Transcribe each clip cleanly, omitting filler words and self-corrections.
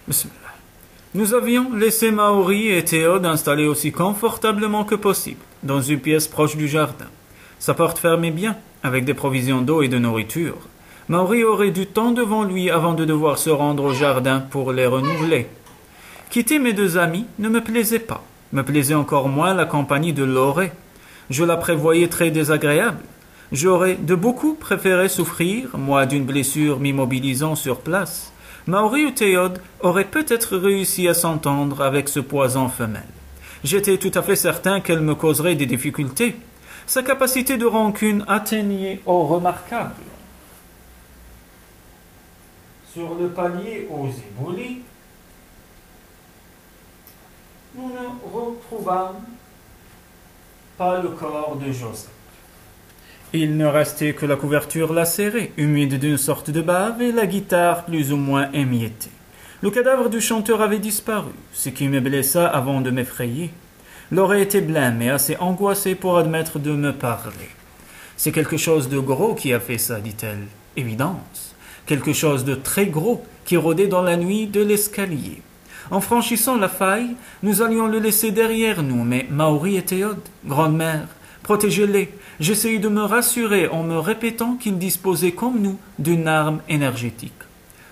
Bismillah. Nous avions laissé Maori et Théode installés aussi confortablement que possible, dans une pièce proche du jardin. Sa porte fermait bien, avec des provisions d'eau et de nourriture. Maori aurait du temps devant lui avant de devoir se rendre au jardin pour les renouveler. Quitter mes deux amis ne me plaisait pas. Me plaisait encore moins la compagnie de Loré. Je la prévoyais très désagréable. J'aurais de beaucoup préféré souffrir, moi, d'une blessure m'immobilisant sur place. Maori ou Théode auraient peut-être réussi à s'entendre avec ce poison femelle. J'étais tout à fait certain qu'elle me causerait des difficultés. Sa capacité de rancune atteignait au remarquable. Sur le palier aux éboulis, nous ne retrouvâmes pas le corps de Joseph. Il ne restait que la couverture lacérée, humide d'une sorte de bave, et la guitare plus ou moins émiettée. Le cadavre du chanteur avait disparu, ce qui me blessa avant de m'effrayer. Laura était blême et assez angoissée pour admettre de me parler. « C'est quelque chose de gros qui a fait ça, dit-elle. Évidence. Quelque chose de très gros qui rôdait dans la nuit de l'escalier. En franchissant la faille, nous allions le laisser derrière nous, mais Maori et Théode, grand-mère, protégez-les. J'essayai de me rassurer en me répétant qu'ils disposaient comme nous d'une arme énergétique.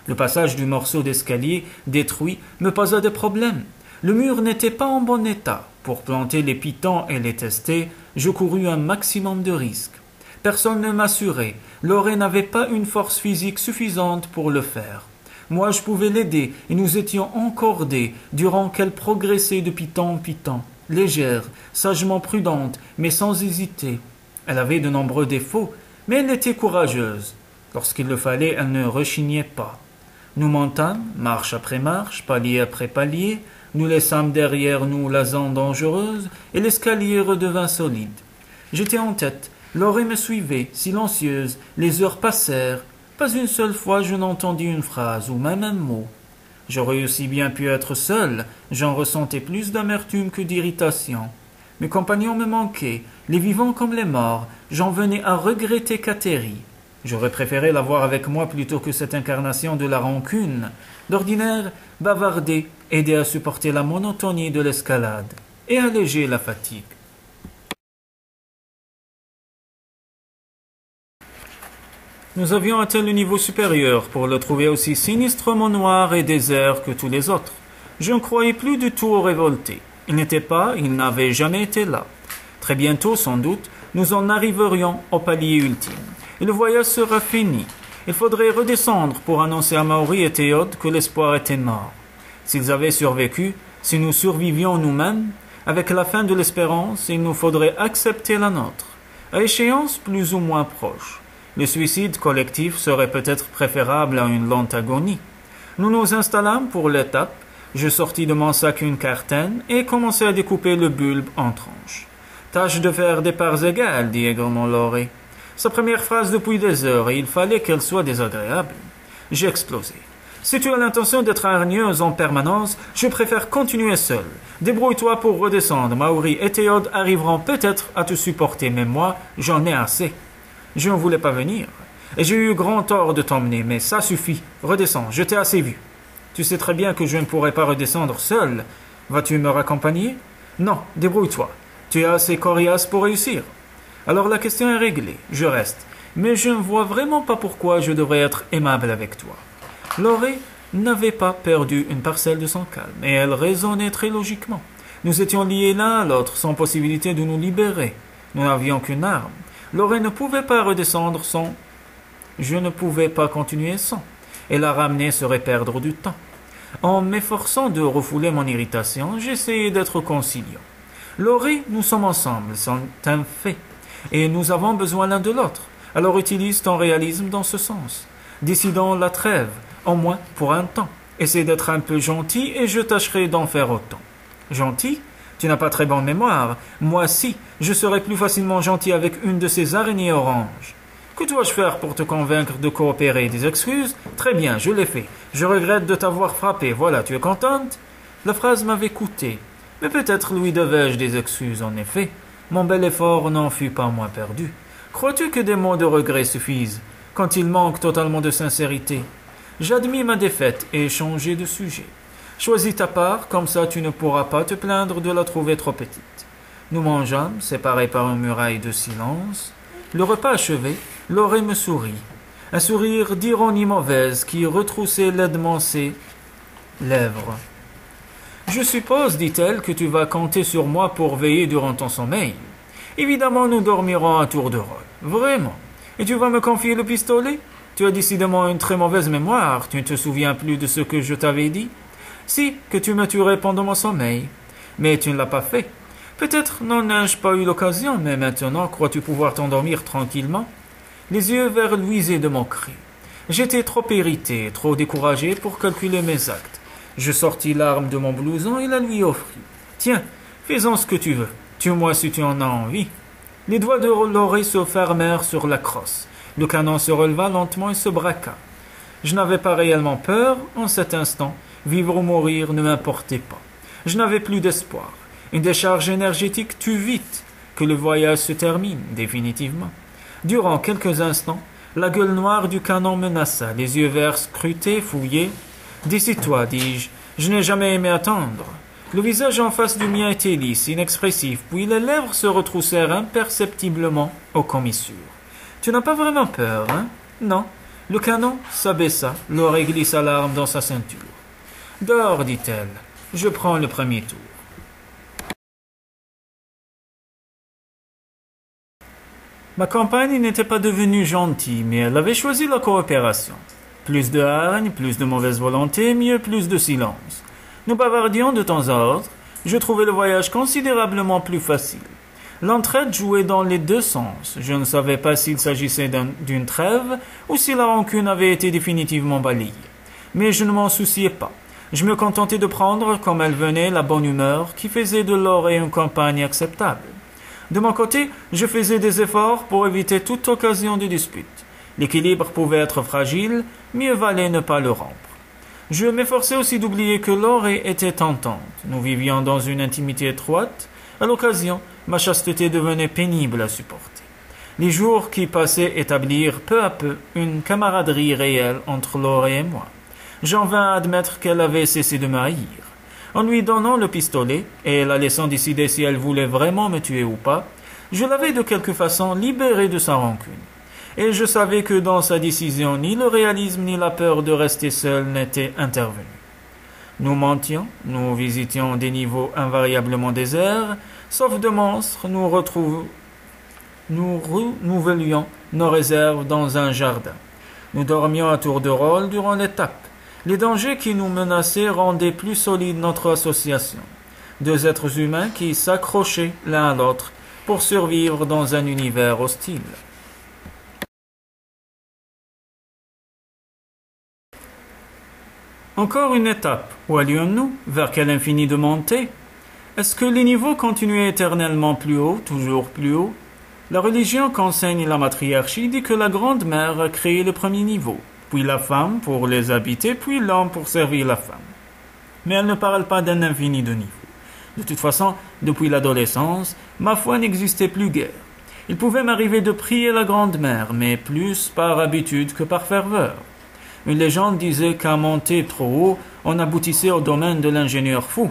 Le passage du morceau d'escalier détruit me posa des problèmes. Le mur n'était pas en bon état. Pour planter les pitons et les tester, je courus un maximum de risques. Personne ne m'assurait. Laurée n'avait pas une force physique suffisante pour le faire. Moi, je pouvais l'aider et nous étions encordés durant qu'elle progressait de piton en piton, légère, sagement prudente, mais sans hésiter. Elle avait de nombreux défauts, mais elle était courageuse. Lorsqu'il le fallait, elle ne rechignait pas. Nous montâmes, marche après marche, palier après palier, nous laissâmes derrière nous la zone dangereuse et l'escalier redevint solide. J'étais en tête, Laurée me suivait, silencieuse, les heures passèrent. Pas une seule fois je n'entendis une phrase ou même un mot. J'aurais aussi bien pu être seul, j'en ressentais plus d'amertume que d'irritation. Mes compagnons me manquaient, les vivants comme les morts, j'en venais à regretter Kateri. J'aurais préféré l'avoir avec moi plutôt que cette incarnation de la rancune. D'ordinaire, bavarder, aider à supporter la monotonie de l'escalade et alléger la fatigue. Nous avions atteint le niveau supérieur pour le trouver aussi sinistrement noir et désert que tous les autres. Je ne croyais plus du tout au révolté. Il n'avait jamais été là. Très bientôt, sans doute, nous en arriverions au palier ultime. Et le voyage sera fini. Il faudrait redescendre pour annoncer à Maori et Théode que l'espoir était mort. S'ils avaient survécu, si nous survivions nous-mêmes, avec la fin de l'espérance, il nous faudrait accepter la nôtre, à échéance plus ou moins proche. Le suicide collectif serait peut-être préférable à une lente agonie. Nous nous installâmes pour l'étape. Je sortis de mon sac une cartaine et commençai à découper le bulbe en tranches. « Tâche de faire des parts égales, dit aigrement Laurée. Sa première phrase depuis des heures, et il fallait qu'elle soit désagréable. J'ai explosé. Si tu as l'intention d'être hargneuse en permanence, je préfère continuer seul. Débrouille-toi pour redescendre. Maori et Théode arriveront peut-être à te supporter, mais moi, j'en ai assez. Je ne voulais pas venir. Et j'ai eu grand tort de t'emmener, mais ça suffit. Redescends, je t'ai assez vu. Tu sais très bien que je ne pourrai pas redescendre seul. Vas-tu me raccompagner? Non, débrouille-toi. Tu es assez coriace pour réussir. Alors la question est réglée, je reste. Mais je ne vois vraiment pas pourquoi je devrais être aimable avec toi. Laurée n'avait pas perdu une parcelle de son calme, et elle raisonnait très logiquement. Nous étions liés l'un à l'autre, sans possibilité de nous libérer. Nous n'avions qu'une arme. Laurée ne pouvait pas redescendre sans... Je ne pouvais pas continuer sans. Et la ramener serait perdre du temps. En m'efforçant de refouler mon irritation, j'essayais d'être conciliant. Laurée, nous sommes ensemble, c'est un fait. Et nous avons besoin l'un de l'autre. Alors utilise ton réalisme dans ce sens. Décidons la trêve, au moins pour un temps. Essaie d'être un peu gentil et je tâcherai d'en faire autant. Gentil? Tu n'as pas très bonne mémoire. Moi, si, je serais plus facilement gentil avec une de ces araignées oranges. Que dois-je faire pour te convaincre de coopérer? Des excuses? Très bien, je l'ai fait. Je regrette de t'avoir frappé. Voilà, tu es contente? La phrase m'avait coûté. Mais peut-être lui devais-je des excuses, en effet. Mon bel effort n'en fut pas moins perdu. Crois-tu que des mots de regret suffisent, quand il manque totalement de sincérité? J'admis ma défaite et changeai de sujet. Choisis ta part, comme ça tu ne pourras pas te plaindre de la trouver trop petite. Nous mangeâmes, séparés par une muraille de silence. Le repas achevé, Lorée me sourit. Un sourire d'ironie mauvaise qui retroussait laidement ses lèvres. Je suppose, dit-elle, que tu vas compter sur moi pour veiller durant ton sommeil. Évidemment, nous dormirons à tour de rôle. Vraiment. Et tu vas me confier le pistolet? Tu as décidément une très mauvaise mémoire. Tu ne te souviens plus de ce que je t'avais dit? Si, que tu me tuerais pendant mon sommeil. Mais tu ne l'as pas fait. Peut-être n'en ai-je pas eu l'occasion, mais maintenant crois-tu pouvoir t'endormir tranquillement? Les yeux verluisaient de mon cri. J'étais trop irrité, trop découragé pour calculer mes actes. Je sortis l'arme de mon blouson et la lui offris. Tiens, fais-en ce que tu veux. Tue-moi si tu en as envie. Les doigts de Lorée se fermèrent sur la crosse. Le canon se releva lentement et se braqua. Je n'avais pas réellement peur en cet instant. Vivre ou mourir ne m'importait pas. Je n'avais plus d'espoir. Une décharge énergétique tue vite que le voyage se termine définitivement. Durant quelques instants, la gueule noire du canon menaça, les yeux verts scrutés, fouillés. « Décide-toi, dis-je, je n'ai jamais aimé attendre. » Le visage en face du mien était lisse, inexpressif, puis les lèvres se retroussèrent imperceptiblement aux commissures. « Tu n'as pas vraiment peur, hein? » « Non. » Le canon s'abaissa, Lorée glissa l'arme dans sa ceinture. « Dors, dit-elle. Je prends le premier tour. » Ma compagne n'était pas devenue gentille, mais elle avait choisi la coopération. Plus de hargne, plus de mauvaise volonté, mieux plus de silence. Nous bavardions de temps à autre. Je trouvais le voyage considérablement plus facile. L'entraide jouait dans les deux sens. Je ne savais pas s'il s'agissait d'une trêve ou si la rancune avait été définitivement balayée. Mais je ne m'en souciais pas. Je me contentais de prendre, comme elle venait, la bonne humeur qui faisait de Lorée une compagne acceptable. De mon côté, je faisais des efforts pour éviter toute occasion de dispute. L'équilibre pouvait être fragile, mieux valait ne pas le rompre. Je m'efforçais aussi d'oublier que Lorée était tentante. Nous vivions dans une intimité étroite. À l'occasion, ma chasteté devenait pénible à supporter. Les jours qui passaient établirent peu à peu une camaraderie réelle entre Lorée et moi. J'en vins à admettre qu'elle avait cessé de me haïr. En lui donnant le pistolet, et la laissant décider si elle voulait vraiment me tuer ou pas, je l'avais de quelque façon libérée de sa rancune. Et je savais que dans sa décision, ni le réalisme ni la peur de rester seul n'étaient intervenus. Nous mentions, nous visitions des niveaux invariablement déserts, sauf de monstres, nous renouvelions nos réserves dans un jardin. Nous dormions à tour de rôle durant l'étape. Les dangers qui nous menaçaient rendaient plus solide notre association. Deux êtres humains qui s'accrochaient l'un à l'autre pour survivre dans un univers hostile. Encore une étape. Où allions-nous? Vers quel infini de montée? Est-ce que les niveaux continuaient éternellement plus haut, toujours plus haut? La religion qu'enseigne la matriarchie dit que la Grande Mère a créé le premier niveau, puis la femme pour les habiter, puis l'homme pour servir la femme. Mais elle ne parle pas d'un infini de niveaux. De toute façon, depuis l'adolescence, ma foi n'existait plus guère. Il pouvait m'arriver de prier la Grande Mère, mais plus par habitude que par ferveur. Une légende disait qu'à monter trop haut, on aboutissait au domaine de l'ingénieur fou.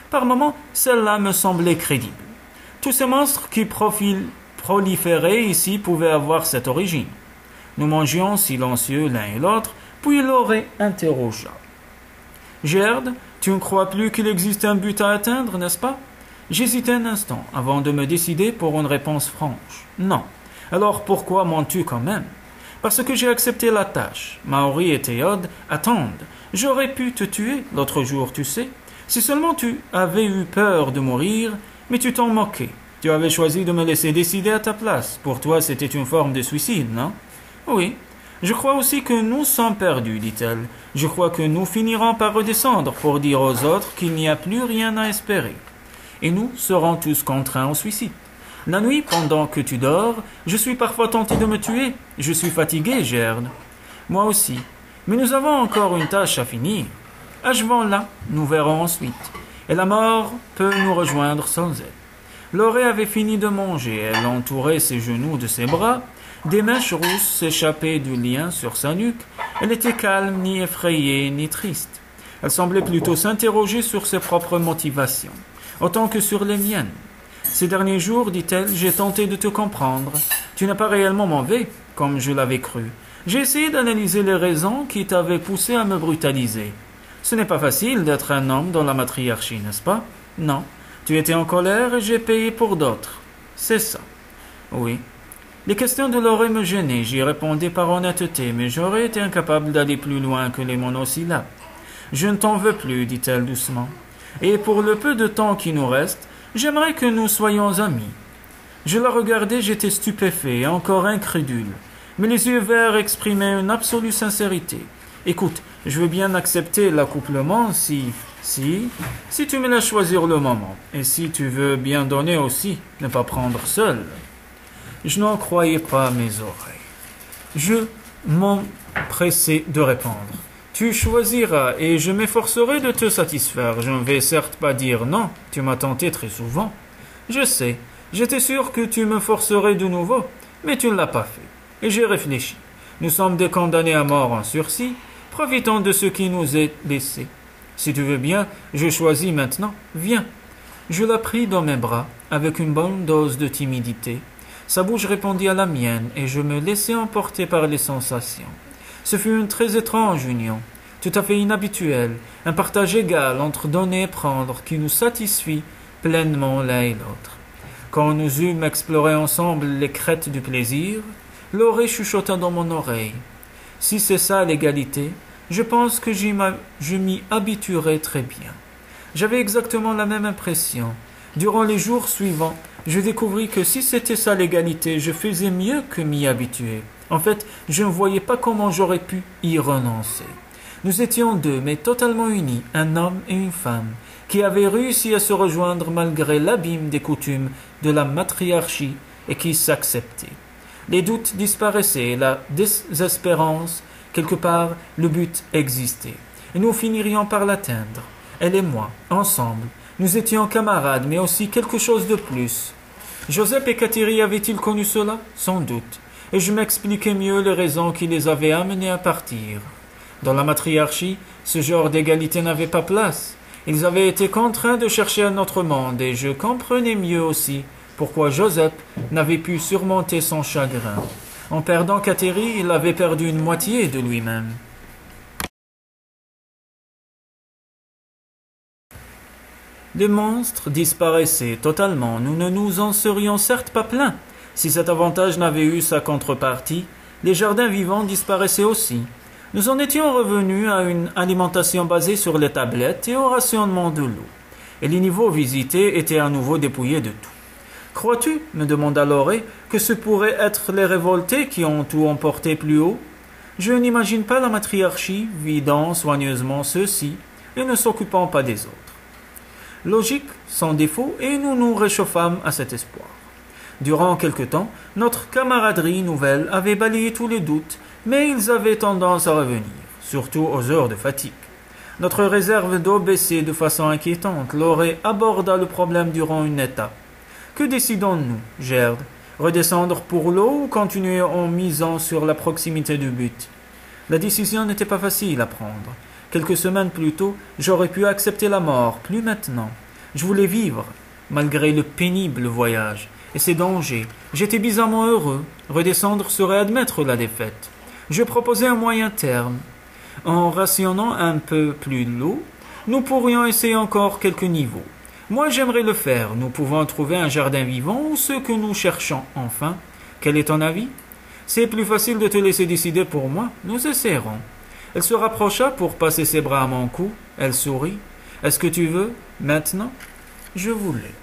Par moments, celle-là me semblait crédible. Tous ces monstres qui proliféraient ici pouvaient avoir cette origine. Nous mangions silencieux l'un et l'autre, puis Lorée interrogea. « Gerd, tu ne crois plus qu'il existe un but à atteindre, n'est-ce pas » J'hésitai un instant avant de me décider pour une réponse franche. « Non. Alors pourquoi mens-tu quand même » Parce que j'ai accepté la tâche. Maori et Théode attendent. J'aurais pu te tuer l'autre jour, tu sais. Si seulement tu avais eu peur de mourir, mais tu t'en moquais. Tu avais choisi de me laisser décider à ta place. Pour toi, c'était une forme de suicide, non? Oui. Je crois aussi que nous sommes perdus, dit-elle. Je crois que nous finirons par redescendre pour dire aux autres qu'il n'y a plus rien à espérer. Et nous serons tous contraints au suicide. La nuit, pendant que tu dors, je suis parfois tenté de me tuer. Je suis fatigué, Gerd. Moi aussi. Mais nous avons encore une tâche à finir. Achevons-la, nous verrons ensuite. Et la mort peut nous rejoindre sans elle. Lorée avait fini de manger. Elle entourait ses genoux de ses bras. Des mèches rousses s'échappaient du lien sur sa nuque. Elle était calme, ni effrayée, ni triste. Elle semblait plutôt s'interroger sur ses propres motivations, autant que sur les miennes. Ces derniers jours, dit-elle, j'ai tenté de te comprendre. Tu n'es pas réellement mauvais, comme je l'avais cru. J'ai essayé d'analyser les raisons qui t'avaient poussé à me brutaliser. Ce n'est pas facile d'être un homme dans la matriarchie, n'est-ce pas? Non. Tu étais en colère et j'ai payé pour d'autres. C'est ça. Oui. Les questions de Laurie me gênaient, j'y répondais par honnêteté, mais j'aurais été incapable d'aller plus loin que les monosyllabes. Je ne t'en veux plus, dit-elle doucement. Et pour le peu de temps qui nous reste, j'aimerais que nous soyons amis. Je la regardais, j'étais stupéfait et encore incrédule. Mais les yeux verts exprimaient une absolue sincérité. Écoute, je veux bien accepter l'accouplement si tu me laisses choisir le moment. Et si tu veux bien donner aussi, ne pas prendre seul. Je n'en croyais pas mes oreilles. Je m'empressai de répondre. Tu choisiras et je m'efforcerai de te satisfaire. Je ne vais certes pas dire non, tu m'as tenté très souvent. Je sais, j'étais sûr que tu me forcerais de nouveau, mais tu ne l'as pas fait. Et j'ai réfléchi. Nous sommes des condamnés à mort en sursis. Profitons de ce qui nous est laissé. Si tu veux bien, je choisis maintenant. Viens. Je la pris dans mes bras, avec une bonne dose de timidité. Sa bouche répondit à la mienne, et je me laissai emporter par les sensations. Ce fut une très étrange union, tout à fait inhabituelle, un partage égal entre donner et prendre qui nous satisfit pleinement l'un et l'autre. Quand nous eûmes exploré ensemble les crêtes du plaisir, Laurie chuchota dans mon oreille. Si c'est ça l'égalité, je pense que je m'y habituerai très bien. J'avais exactement la même impression. Durant les jours suivants, je découvris que si c'était ça l'égalité, je faisais mieux que m'y habituer. En fait, je ne voyais pas comment j'aurais pu y renoncer. Nous étions deux, mais totalement unis, un homme et une femme, qui avaient réussi à se rejoindre malgré l'abîme des coutumes de la matriarchie et qui s'acceptaient. Les doutes disparaissaient, la désespérance, quelque part, le but existait. Et nous finirions par l'atteindre. Elle et moi, ensemble. Nous étions camarades, mais aussi quelque chose de plus. Joseph et Catherine avaient-ils connu cela? Sans doute. Et je m'expliquais mieux les raisons qui les avaient amenés à partir. Dans la matriarchie, ce genre d'égalité n'avait pas place. Ils avaient été contraints de chercher un autre monde, et je comprenais mieux aussi pourquoi Joseph n'avait pu surmonter son chagrin. En perdant Catherine, il avait perdu une moitié de lui-même. Les monstres disparaissaient totalement. Nous ne nous en serions certes pas plaints. Si cet avantage n'avait eu sa contrepartie, les jardins vivants disparaissaient aussi. Nous en étions revenus à une alimentation basée sur les tablettes et au rationnement de l'eau. Et les niveaux visités étaient à nouveau dépouillés de tout. Crois-tu, me demanda Laurie, que ce pourrait être les révoltés qui ont tout emporté plus haut? Je n'imagine pas la matriarchie vidant soigneusement ceux-ci et ne s'occupant pas des autres. Logique, sans défaut, et nous nous réchauffâmes à cet espoir. Durant quelque temps, notre camaraderie nouvelle avait balayé tous les doutes, mais ils avaient tendance à revenir, surtout aux heures de fatigue. Notre réserve d'eau baissait de façon inquiétante. Laurie aborda le problème durant une étape. Que décidons-nous, Gerd? Redescendre pour l'eau ou continuer en misant sur la proximité du but? La décision n'était pas facile à prendre. Quelques semaines plus tôt, j'aurais pu accepter la mort, plus maintenant. Je voulais vivre, malgré le pénible voyage et ses dangers. J'étais bizarrement heureux. Redescendre serait admettre la défaite. Je proposais un moyen terme. En rationnant un peu plus l'eau, nous pourrions essayer encore quelques niveaux. Moi, j'aimerais le faire. Nous pouvons trouver un jardin vivant ou ce que nous cherchons. Enfin, quel est ton avis? C'est plus facile de te laisser décider pour moi. Nous essaierons. Elle se rapprocha pour passer ses bras à mon cou. Elle sourit. Est-ce que tu veux, maintenant? Je voulais.